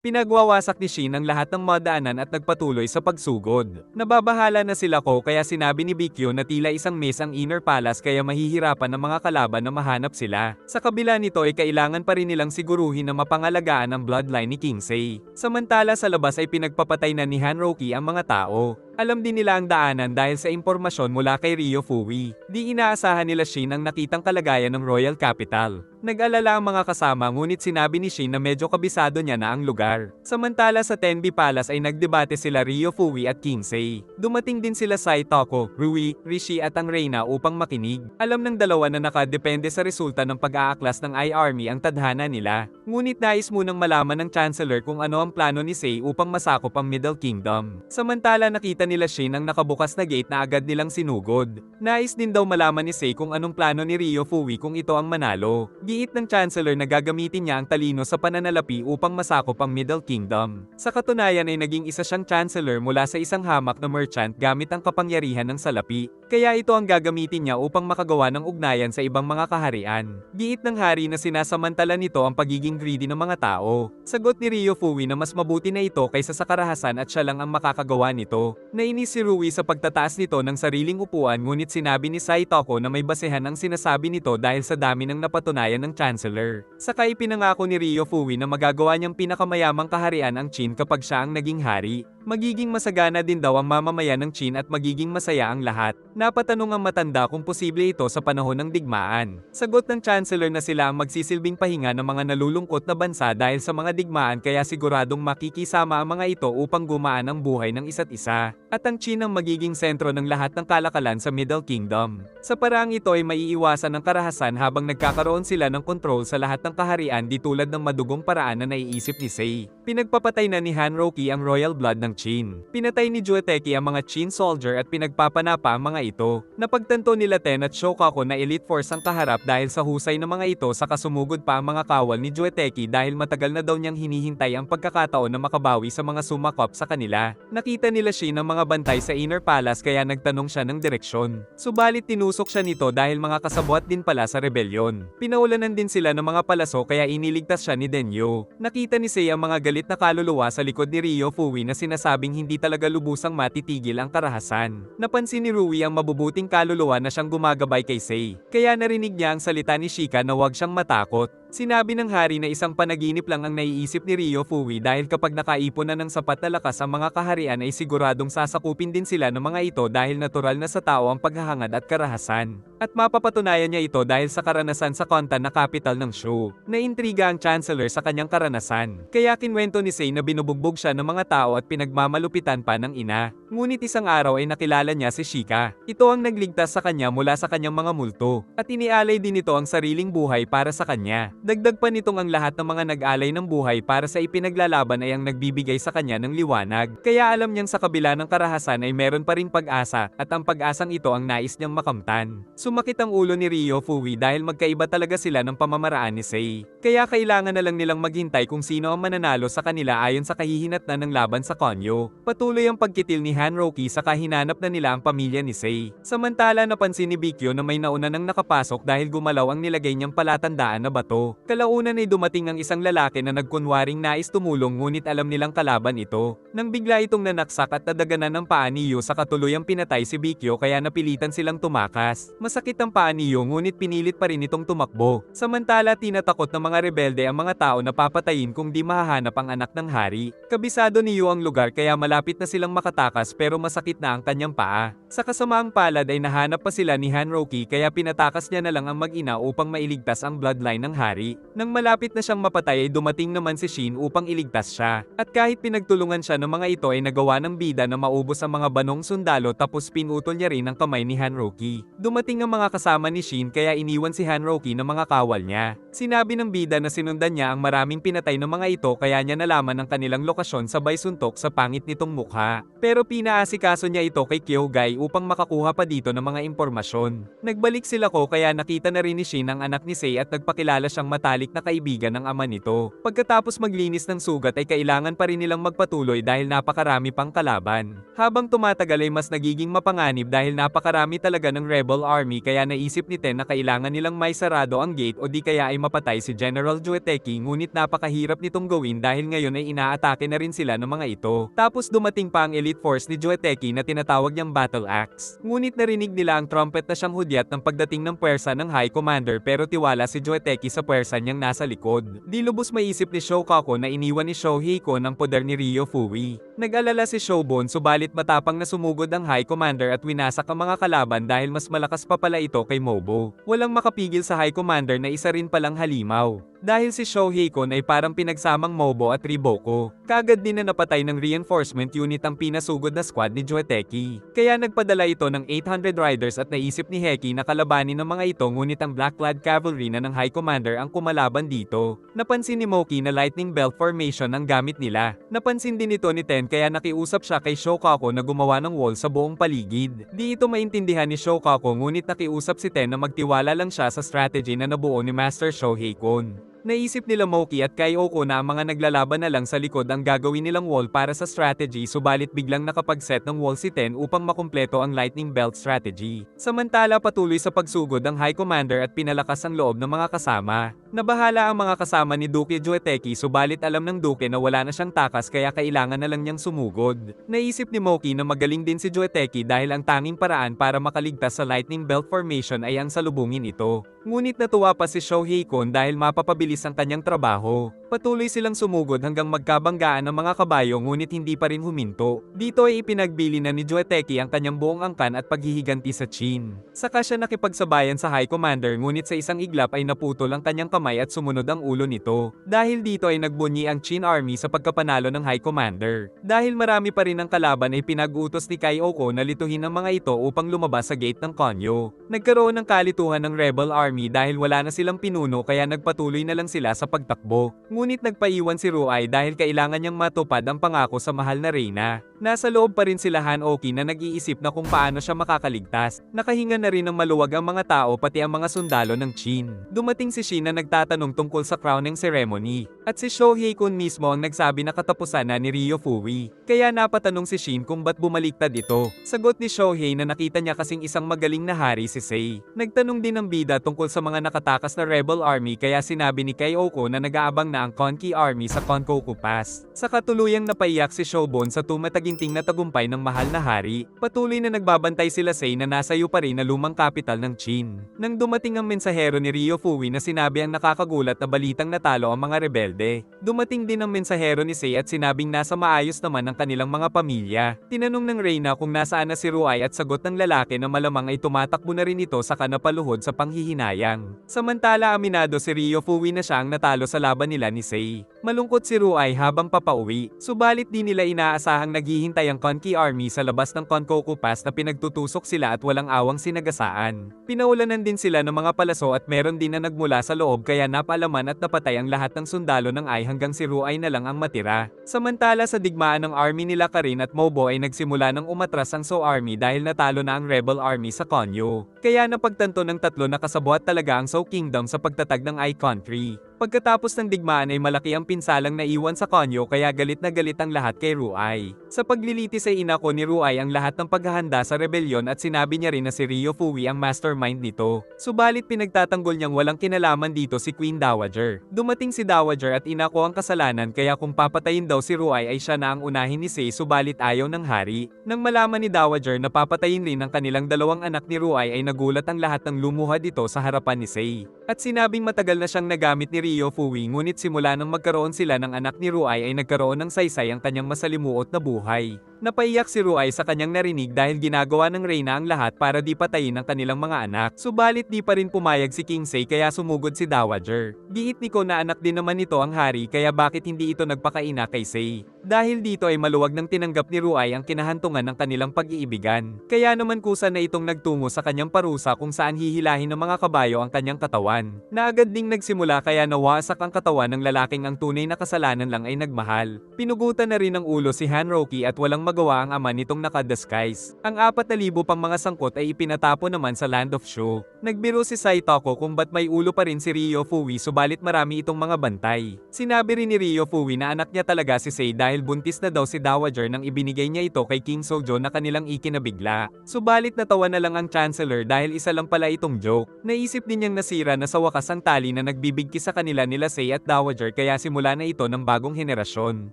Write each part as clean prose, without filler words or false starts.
Pinagwawasak ni Shin ang lahat ng madaanan at nagpatuloy sa pagsugod. Nababahala na sila ko kaya sinabi ni Bikyo na tila isang maze ang Inner Palace kaya mahihirapan ng mga kalaban na mahanap sila. Sa kabila nito ay kailangan pa rin nilang siguruhin na mapangalagaan ang bloodline ni Kingsei. Samantala sa labas ay pinagpapatay na ni Hanroki ang mga tao. Alam din nila ang daanan dahil sa impormasyon mula kay Ryo Fui. Di inaasahan nila Shin ang nakitang kalagayan ng Royal Capital. Nag-alala ang mga kasama ngunit sinabi ni Shin na medyo kabisado niya na ang lugar. Samantala sa Tenbi Palace ay nagdebate sila Ryo Fui at Kingsei. Dumating din sila Saitoko, Rui, Rishi at ang Reyna upang makinig. Alam ng dalawa na nakadepende sa resulta ng pag-aaklas ng I-Army ang tadhana nila. Ngunit nais munang malaman ng Chancellor kung ano ang plano ni Sei upang masakop ang Middle Kingdom. Samantala nakita nila Shin ang nakabukas na gate na agad nilang sinugod. Nais din daw malaman ni Sei kung anong plano ni Ryo Fui kung ito ang manalo. Giit ng Chancellor na gagamitin niya ang talino sa pananalapi upang masakop ang Middle Kingdom. Sa katunayan ay naging isa siyang Chancellor mula sa isang hamak na merchant gamit ang kapangyarihan ng salapi. Kaya ito ang gagamitin niya upang makagawa ng ugnayan sa ibang mga kaharian. Giit ng hari na sinasamantala nito ang pagiging greedy ng mga tao. Sagot ni Ryo Fui na mas mabuti na ito kaysa sa karahasan at siya lang ang makakagawa nito. Nainis si Rui sa pagtataas nito ng sariling upuan ngunit sinabi ni Saitoko na may basehan ang sinasabi nito dahil sa dami ng napatunayan ng Chancellor. Saka ipinangako ni Ryo Fui na magagawa niyang pinakamayamang kaharian ang Qin kapag siya ang naging hari. Magiging masagana din daw ang mamamayan ng Qin at magiging masaya ang lahat. Napatanong ang matanda kung posible ito sa panahon ng digmaan. Sagot ng Chancellor na sila ang magsisilbing pahinga ng mga nalulungkot na bansa dahil sa mga digmaan kaya siguradong makikisama ang mga ito upang gumaan ang buhay ng isa't isa. At ang Qin ang magiging sentro ng lahat ng kalakalan sa Middle Kingdom. Sa paraang ito ay maiiwasan ng karahasan habang nagkakaroon sila ng kontrol sa lahat ng kaharian di tulad ng madugong paraan na naiisip ni Sei. Pinagpapatay na ni Hanroki ang royal blood ng Qin. Pinatay ni Jueteki ang mga Qin soldier at pinagpapanapa ang mga ito. Napagtanto nila Ten at Shokaku na elite force ang kaharap dahil sa husay ng mga ito saka sumugod pa ang mga kawal ni Jueteki dahil matagal na daw niyang hinihintay ang pagkakataon na makabawi sa mga sumakop sa kanila. Nakita nila Shin ang mga bantay sa Inner Palace kaya nagtanong siya ng direksyon. Subalit tinusok siya nito dahil mga kasabwat din pala sa rebelyon. Pinaulanan din sila ng mga palaso kaya iniligtas siya ni Denyo. Nakita ni Sei ang mga galit na kaluluwa sa likod ni Ryo Fui na sinasabing hindi talaga lubusang matitigil ang karahasan. Napansin ni Rui ang mabubuting kaluluwa na siyang gumagabay kay Sei. Kaya narinig niya ang salita ni Shika na huwag siyang matakot. Sinabi ng hari na isang panaginip lang ang naiisip ni Ryo Fui dahil kapag nakaipon na ng sapat na lakas ang mga kaharian ay siguradong sasakupin din sila ng mga ito dahil natural na sa tao ang paghahangad at karahasan. At mapapatunayan niya ito dahil sa karanasan sa Kontan na capital ng Shu. Naintriga ang Chancellor sa kanyang karanasan. Kaya kinwento ni Sei na binubugbog siya ng mga tao at pinagmamalupitan pa ng ina. Ngunit isang araw ay nakilala niya si Shika. Ito ang nagligtas sa kanya mula sa kanyang mga multo. At inialay din ito ang sariling buhay para sa kanya. Dagdag pa nitong ang lahat ng mga nag-alay ng buhay para sa ipinaglalaban ay ang nagbibigay sa kanya ng liwanag. Kaya alam niyang sa kabila ng karahasan ay meron pa ring pag-asa at ang pag-asang ito ang nais niyang makamtan. Sumakit ang ulo ni Ryo Fui dahil magkaiba talaga sila ng pamamaraan ni Sei. Kaya kailangan na lang nilang maghintay kung sino ang mananalo sa kanila ayon sa kahihinatnan ng laban sa Konyo. Patuloy ang pagkitil ni Hanroki sa kahinanap na nila ang pamilya ni Sei. Samantala napansin ni Bikyo na may nauna nang nakapasok dahil gumalaw ang nilagay niyang palatandaan na bato. Kalaunan ay dumating ang isang lalaki na nagkunwaring nais tumulong ngunit alam nilang kalaban ito. Nang bigla itong nanaksak at nadaganan ng paa ni Yu sa katuluyang pinatay si Bikyo kaya napilitan silang tumakas. Masakit ang paa ni Yu ngunit pinilit pa rin itong tumakbo. Samantala tinatakot ng mga rebelde ang mga tao na papatayin kung di mahahanap ang anak ng hari. Kabisado ni Yu ang lugar kaya malapit na silang makatakas pero masakit na ang kanyang paa. Sa kasamaang palad ay nahanap pa sila ni Hanroki kaya pinatakas niya na lang ang mag-ina upang mailigtas ang bloodline ng hari. Nang malapit na siyang mapatay ay dumating naman si Shin upang iligtas siya. At kahit pinagtulungan siya ng mga ito ay nagawa ng bida na maubos ang mga banong sundalo tapos pinutol niya rin ang kamay ni Hanroki. Dumating ang mga kasama ni Shin kaya iniwan si Hanroki ng mga kawal niya. Sinabi ng bida na sinundan niya ang maraming pinatay ng mga ito kaya niya nalaman ang kanilang lokasyon sabay suntok sa pangit nitong mukha. Pero pinaasikaso niya ito kay Kyogai upang makakuha pa dito ng mga impormasyon. Nagbalik sila ko kaya nakita na rin ni Shin ang anak ni Sei at nagpakilala siyang matalik na kaibigan ng ama nito. Pagkatapos maglinis ng sugat ay kailangan pa rin nilang magpatuloy dahil napakarami pang kalaban. Habang tumatagal ay mas nagiging mapanganib dahil napakarami talaga ng rebel army kaya naisip ni Ten na kailangan nilang may sarado ang gate o di kaya ay mapatay si General Joeteki, ngunit napakahirap nitong gawin dahil ngayon ay inaatake na rin sila ng mga ito. Tapos dumating pa ang elite force ni Joeteki na tinatawag niyang Battle Axe. Ngunit narinig nila ang trumpet na siyang hudyat ng pagdating ng puwersa ng High Commander pero tiwala si Joeteki sa puwersa niyang nasa likod. Di lubos maisip ni Shokaku na iniwan ni Shoheiko ng poder ni Ryofui. Nag-alala si Shobon subalit matapang na sumugod ang High Commander at winasak ang mga kalaban dahil mas malakas pa pala ito kay Mobo. Walang makapigil sa High Commander na isa rin palang halimaw. Dahil si Shoheikon ay parang pinagsamang Mobo at Riboko. Kagad din na napatay ng reinforcement unit ang pinasugod na squad ni Joeteki. Kaya nagpadala ito ng 800 riders at naisip ni Heki na kalabanin ng mga ito, ngunit ang Black-clad cavalry na ng High Commander ang kumalaban dito. Napansin ni Moki na lightning belt formation ang gamit nila. Napansin din ito ni Ten kaya nakiusap siya kay Shokaku na gumawa ng wall sa buong paligid. Di ito maintindihan ni Shokaku ngunit nakiusap si Ten na magtiwala lang siya sa strategy na nabuo ni Master Shoheikon. Naisip nila Moki at Kaioko na ang mga naglalaban na lang sa likod ang gagawin nilang wall para sa strategy, subalit biglang nakapag-set ng wall si Ten upang makumpleto ang lightning belt strategy. Samantala patuloy sa pagsugod ang High Commander at pinalakas ang loob ng mga kasama. Nabahala ang mga kasama ni Duke Joeteki subalit alam ng Duke na wala na siyang takas kaya kailangan na lang niyang sumugod. Naisip ni Moki na magaling din si Joeteki dahil ang tanging paraan para makaligtas sa lightning belt formation ay ang salubungin ito. Ngunit natuwa pa si Shoheikon dahil mapapabilis ang kanyang trabaho. Patuloy silang sumugod hanggang magkabanggaan ng mga kabayo ngunit hindi pa rin huminto. Dito ay ipinagbili na ni Joeteki ang kanyang buong angkan at paghihiganti sa Chin. Saka siya nakipagsabayan sa High Commander ngunit sa isang iglap ay naputol ang kanyang kamay at sumunod ang ulo nito. Dahil dito ay nagbunyi ang Chin army sa pagkapanalo ng High Commander. Dahil marami pa rin ang kalaban ay pinag-utos ni Kaioko na lituhin ang mga ito upang lumabas sa gate ng Konyo. Nagkaroon ng kalituhan ng rebel army dahil wala na silang pinuno kaya nagpatuloy na lang sila sa pagtakbo. Ngunit nagpaiwan si Ruai dahil kailangan niyang matupad ang pangako sa mahal na reyna. Nasa loob pa rin sila Hanoki na nag-iisip na kung paano siya makakaligtas. Nakahinga na rin ng maluwag ang mga tao pati ang mga sundalo ng Chin. Dumating si Shin na nagtatanong tungkol sa crowning ceremony. At si Shoheikun mismo ang nagsabi na katapusan na ni Ryofui. Kaya napatanong si Shin kung ba't bumaliktad ito. Sagot ni Shohei na nakita niya kasing isang magaling na hari si Sei. Nagtanong din ng bida tungkol sa mga nakatakas na rebel army kaya sinabi ni Kaioko na nag-aabang na ang Konki army sa Konkoku Pass. Sa katuluyang napaiyak si Shobon sa tumataginting na tagumpay ng mahal na hari. Patuloy na nagbabantay sila Sei na nasayo pa rin na lumang kapital ng Chin. Nang dumating ang mensahero ni Ryofui na sinabi ang nakakagulat na balitang natalo ang mga rebelde. Dumating din ang mensahero ni Sei at sinabing nasa maayos naman ang kanilang mga pamilya. Tinanong ng reyna kung nasaan na si Ruai at sagot ng lalaki na malamang ay tumatakbo na rin ito sa kanapaluhod sa panghihinayang. Samantala aminado si Ryofui na siya ang natalo sa laban nila ni Sei. Malungkot si Ruai habang papauwi, subalit di nila inaasahang naghihintay ang Konki army sa labas ng Konkoku Pass na pinagtutusok sila at walang awang sinagasaan. Pinaulanan din sila ng mga palaso at meron din na nagmula sa loob kaya napalaman at napatay ang lahat ng sundalo ng Ai hanggang si Ruai na lang ang matira. Samantala sa digmaan ng army nila Karin at Mobo ay nagsimula ng umatras ang So army dahil natalo na ang rebel army sa Konyo. Kaya napagtanto ng tatlo na kasabuat talaga ang So Kingdom sa pagtatag ng Ai country. Pagkatapos ng digmaan ay malaki ang pinsalang naiwan sa Konyo kaya galit na galit ang lahat kay Ruai. Sa paglilitis ay inako ni Ruai ang lahat ng paghahanda sa rebelyon at sinabi niya rin na si Ryofui ang mastermind nito. Subalit pinagtatanggol niyang walang kinalaman dito si Queen Dowager. Dumating si Dowager at inako ang kasalanan kaya kung papatayin daw si Ruai ay siya na ang unahin ni Sei subalit ayaw ng hari. Nang malaman ni Dowager na papatayin rin ang kanilang dalawang anak ni Ruai ay nagulat ang lahat ng lumuha dito sa harapan ni Sei. At sinabing matagal na siyang nagamit ni Ryofui ngunit simula nang magkaroon sila ng anak ni Ruai ay nagkaroon ng saysay ang kanyang masalimuot na buhay. Napaiyak si Ruai sa kanyang narinig dahil ginagawa ng reyna ang lahat para di patayin ang kanilang mga anak. Subalit di pa rin pumayag si King Sei kaya sumugod si Dowager. Giit ni Ko na anak din naman nito ang hari kaya bakit hindi ito nagpakaina kay Sei. Dahil dito ay maluwag nang tinanggap ni Ruai ang kinahantungan ng kanilang pag-iibigan. Kaya naman kusa na itong nagtungo sa kanyang parusa kung saan hihilahin ng mga kabayo ang kanyang katawan. Na agad ding nagsimula kaya nawasak ang katawan ng lalaking ang tunay na kasalanan lang ay nagmahal. Pinugutan na rin ng ulo si Hanroku Goki at walang magawa ang ama nitong naka-disguise. Ang 4,000 pang mga sangkot ay ipinatapo naman sa Land of Shu. Nagbiro si Saitoko kung ba't may ulo pa rin si Ryo Fui subalit marami itong mga bantay. Sinabi rin ni Ryo Fui na anak niya talaga si Sei dahil buntis na daw si Dowager nang ibinigay niya ito kay King Sojo na kanilang ikinabigla. Subalit natawa na lang ang Chancellor dahil isa lang pala itong joke. Naisip din niyang nasira na sa wakas ang tali na nagbibigki sa kanila nila Sei at Dowager kaya simula na ito ng bagong henerasyon.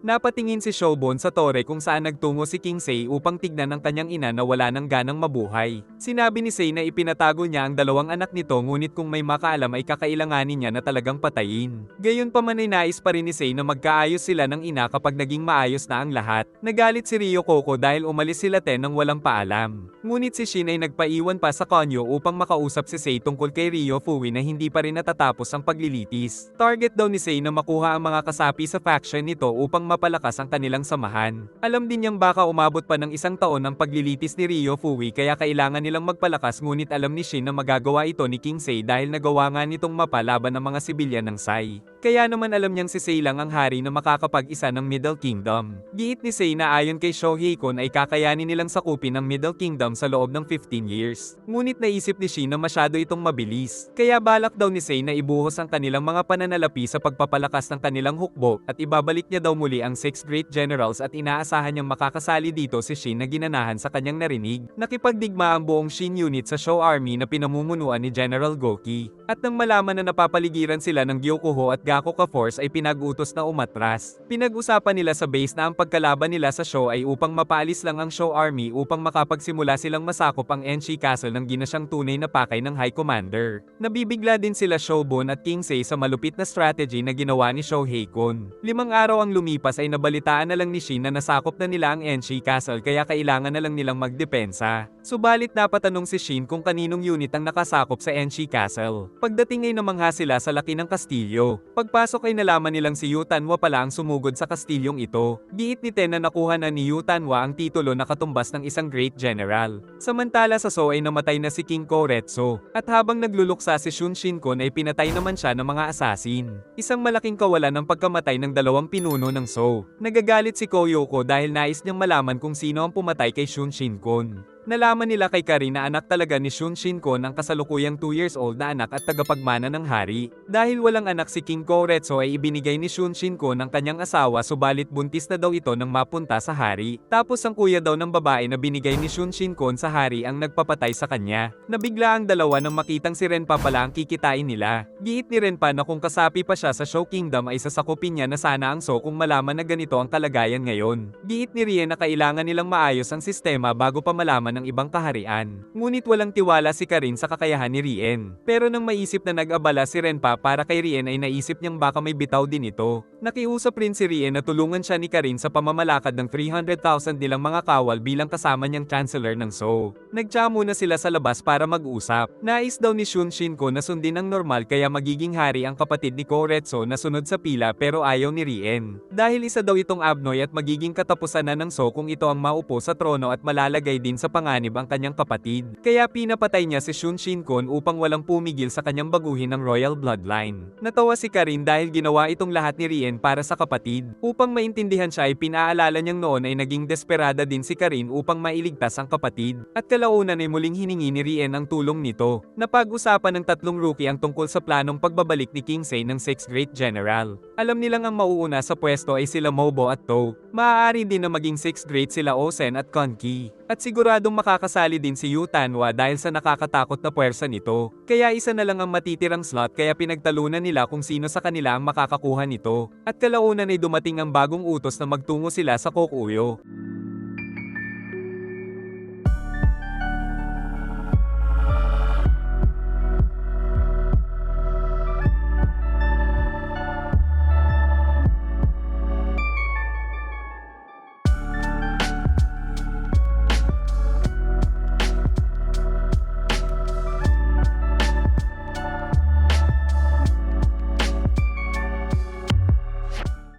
Napatingin si Shobon sa tore kung saan nagtungo si King Sei upang tignan ang kanyang ina na wala ng ganang mabuhay. Sinabi ni Sei na ipinatago niya ang dalawang anak nito ngunit kung may makaalam ay kakailanganin niya na talagang patayin. Gayunpaman ay nais pa rin ni Sei na magkaayos sila ng ina kapag naging maayos na ang lahat. Nagalit si Ryo Koko dahil umalis sila nang walang paalam. Ngunit si Shin ay nagpaiwan pa sa konyo upang makausap si Sei tungkol kay Ryo Fui na hindi pa rin natatapos ang paglilitis. Target daw ni Sei na makuha ang mga kasapi sa faction nito upang mapalakas ang kanilang samahan. Alam din niyang baka umabot pa ng 1 taon ang paglilitis ni Ryo Fui kaya kailangan nilang magpalakas ngunit alam ni Shin na magagawa ito ni King Sei dahil nagawa nga nitong mapalaban ng mga sibilyan ng Sai. Kaya naman alam niyang si Sei lang ang hari na makakapag-isa ng Middle Kingdom. Giit ni Sei na ayon kay Shohei-kun ay kakayanin nilang sakupin ang Middle Kingdom sa loob ng 15 years. Ngunit naisip ni Shin na masyado itong mabilis. Kaya balak daw ni Sei na ibuhos ang kanilang mga pananalapi sa pagpapalakas ng kanilang hukbo at ibabalik niya daw muli ang 6 Great Generals at inaasahan niyang makakasali dito si Shin na ginanahan sa kanyang narinig. Nakipagdigma ang buong Shin unit sa Show Army na pinamumunuan ni General Goki. At nang malaman na napapaligiran sila ng Gyokuho at Gakuka Force ay pinag-utos na umatras. Pinag-usapan nila sa base na ang pagkalaban nila sa Show ay upang mapaalis lang ang Show Army upang makapagsimula silang masakop ang Enshi Castle ng ginasyang tunay na pakay ng High Commander. Nabibigla din sila Shobon at King Sei sa malupit na strategy na ginawa ni Shohei-kun. 5 araw ang lumipas ay nabalitaan na lang ni Shin na nasakop na nila ang Enshi Castle kaya kailangan na lang nilang magdepensa. Subalit napatanong si Shin kung kaninong unit ang nakasakop sa Enshi Castle. Pagdating ay namangha sila sa laki ng kastilyo. Pagpasok ay nalaman nilang si Yu Tanwa pala ang sumugod sa kastilyong ito. Giit ni Ten na nakuha na ni Yu Tanwa ang titulo na katumbas ng isang Great General. Samantala sa So ay namatay na si King Koretsu. At habang nagluluksa si Shun Shinkun ay pinatay naman siya ng mga asasin. Isang malaking kawalan ng pagkamatay ng dalawang pinuno ng So. Nagagalit si Koyoko dahil nais niyang malaman kung sino ang pumatay kay Shun Shinkun. Nalaman nila kay Karin na anak talaga ni Shun Shinkun ang kasalukuyang 2 years old na anak at tagapagmana ng hari. Dahil walang anak si King Koretsu ay ibinigay ni Shun Shinkun ang kanyang asawa subalit buntis na daw ito nang mapunta sa hari. Tapos ang kuya daw ng babae na binigay ni Shun Shinkun sa hari ang nagpapatay sa kanya. Nabigla ang dalawa nang makitang si Renpa pala ang kikitain nila. Giit ni Renpa na kung kasapi pa siya sa Show Kingdom ay sasakupin niya na sana ang So kung malaman na ganito ang kalagayan ngayon. Giit ni Rien na kailangan nilang maayos ang sistema bago pa malaman ng ibang kaharian. Ngunit walang tiwala si Karin sa kakayahan ni Rien. Pero nang maisip na nag-abala si Renpa para kay Rien ay naisip niyang baka may bitaw din ito. Nakiusap rin si Rien na tulungan siya ni Karin sa pamamalakad ng 300,000 nilang mga kawal bilang kasama niyang Chancellor ng So. Nagtsa muna sila sa labas para mag-usap. Nais daw ni Shun Shinkun na sundin ang normal kaya magiging hari ang kapatid ni Koretsu na sunod sa pila pero ayaw ni Rien. Dahil isa daw itong abnoy at magiging katapusan na ng So kung ito ang maupo sa trono at malalagay din sa panganib ang kanyang kapatid. Kaya pinapatay niya si Shun Shinkun upang walang pumigil sa kanyang baguhin ng royal bloodline. Natawa si Karin dahil ginawa itong lahat ni Rien para sa kapatid. Upang maintindihan siya ay pinaalala niyang noon ay naging desperada din si Karin upang mailigtas ang kapatid. At kalaunan ay muling hiningi ni Rien ang tulong nito. Napag-usapan ng 3 rookie ang tungkol sa planong pagbabalik ni King Sei ng 6 Great General. Alam nilang ang mauuna sa pwesto ay sila Mobo at To. Maaari din na maging 6 Great sila Osen at Konki. At siguradong makakasali din si Yu Tanwa dahil sa nakakatakot na puwersa nito. Kaya isa na lang ang matitirang slot kaya pinagtalunan nila kung sino sa kanila ang makakakuha nito. At kalaunan ay dumating ang bagong utos na magtungo sila sa Kokuyo.